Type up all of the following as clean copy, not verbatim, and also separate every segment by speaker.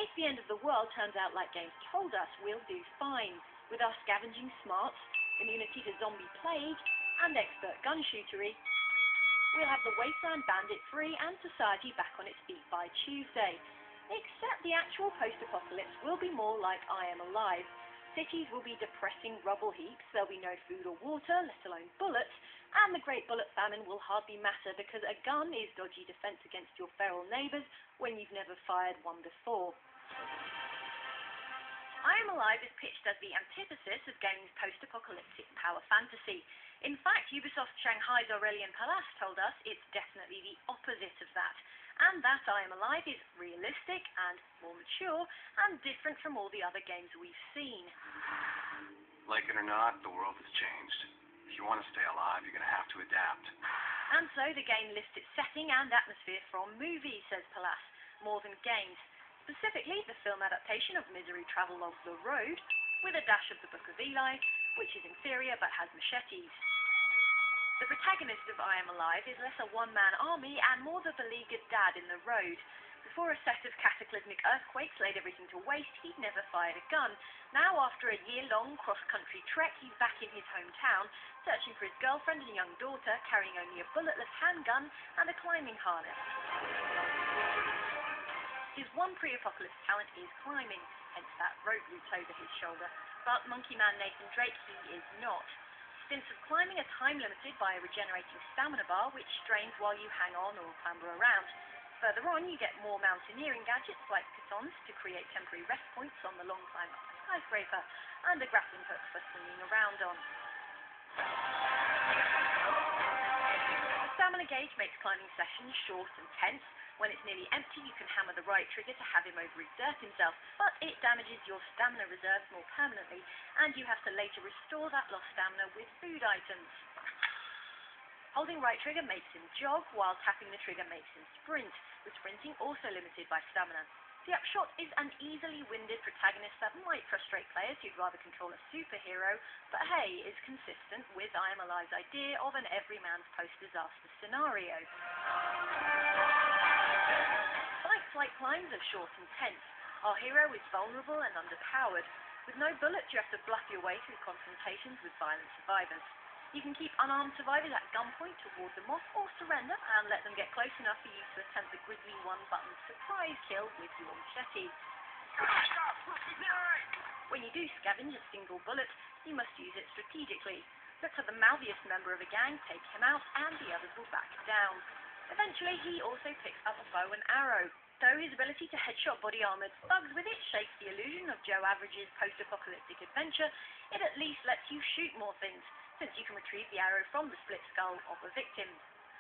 Speaker 1: If the end of the world turns out like games told us, we'll do fine. With our scavenging smarts, immunity to zombie plague, and expert gun shootery, we'll have the wasteland bandit free and society back on its feet by Tuesday. Except the actual post-apocalypse will be more like I Am Alive. Cities will be depressing rubble heaps, there'll be no food or water, let alone bullets, and the Great Bullet Famine will hardly matter because a gun is dodgy defense against your feral neighbors when you've never fired one before. I Am Alive is pitched as the antithesis of gaming's post-apocalyptic power fantasy. In fact, Ubisoft Shanghai's Aurélien Palace told us it's definitely the opposite of that, and that I Am Alive is realistic and more mature and different from all the other games we've seen.
Speaker 2: Like it or not, the world has changed. If you want to stay alive, you're going to have to adapt.
Speaker 1: And so the game lifts its setting and atmosphere from movies, says Palace, more than games. Specifically, the film adaptation of Misery Travelogue The Road, with a dash of the Book of Eli, which is inferior but has machetes. The protagonist of I Am Alive is less a one-man army and more the beleaguered dad in The Road. Before a set of cataclysmic earthquakes laid everything to waste, he'd never fired a gun. Now, after a year-long cross-country trek, he's back in his hometown, searching for his girlfriend and young daughter, carrying only a bulletless handgun and a climbing harness. His one pre-apocalypse talent is climbing, hence that rope looped over his shoulder. But Monkey Man Nathan Drake, he is not. Stints of climbing are time-limited by a regenerating stamina bar, which drains while you hang on or clamber around. Further on, you get more mountaineering gadgets like pitons to create temporary rest points on the long climb up the skyscraper, and a grappling hook for swinging around on. The stamina gauge makes climbing sessions short and tense. When it's nearly empty, you can hammer the right trigger to have him overexert himself, but it damages your stamina reserves more permanently, and you have to later restore that lost stamina with food items. Holding right trigger makes him jog, while tapping the trigger makes him sprint, with sprinting also limited by stamina. The upshot is an easily winded protagonist that might frustrate players who'd rather control a superhero, but hey, is consistent with I Am Alive's idea of an everyman's post-disaster scenario. Fight climbs are short and tense. Our hero is vulnerable and underpowered. With no bullets, you have to bluff your way through confrontations with violent survivors. You can keep unarmed survivors at gunpoint to ward them off, or surrender and let them get close enough for you to attempt the grisly one-button surprise kill with your machete. When you do scavenge a single bullet, you must use it strategically. Look for the mouthiest member of a gang, take him out, and the others will back down. Eventually, he also picks up a bow and arrow. Though his ability to headshot body-armoured thugs with it shakes the illusion of Joe Average's post-apocalyptic adventure, it at least lets you shoot more things, since you can retrieve the arrow from the split skull of a victim.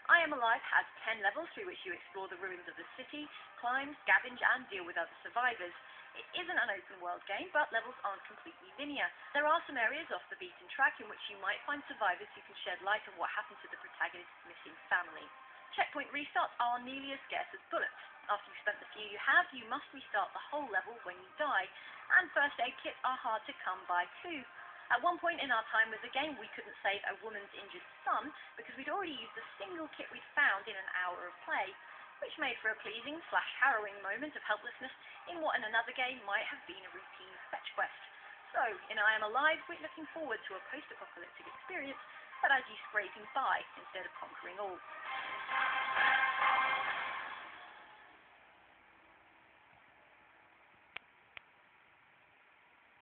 Speaker 1: I Am Alive has 10 levels through which you explore the ruins of the city, climb, scavenge, and deal with other survivors. It isn't an open-world game, but levels aren't completely linear. There are some areas off the beaten track in which you might find survivors who can shed light on what happened to the protagonist's missing family. Checkpoint restarts are nearly as scarce as bullets. After you've spent the few you have, you must restart the whole level when you die, and first aid kits are hard to come by too. At one point in our time with the game, we couldn't save a woman's injured son because we'd already used the single kit we'd found in an hour of play, which made for a pleasing/harrowing moment of helplessness in what in another game might have been a routine fetch quest. So, in I Am Alive, we're looking forward to a post-apocalyptic experience that has you scraping by instead of conquering all.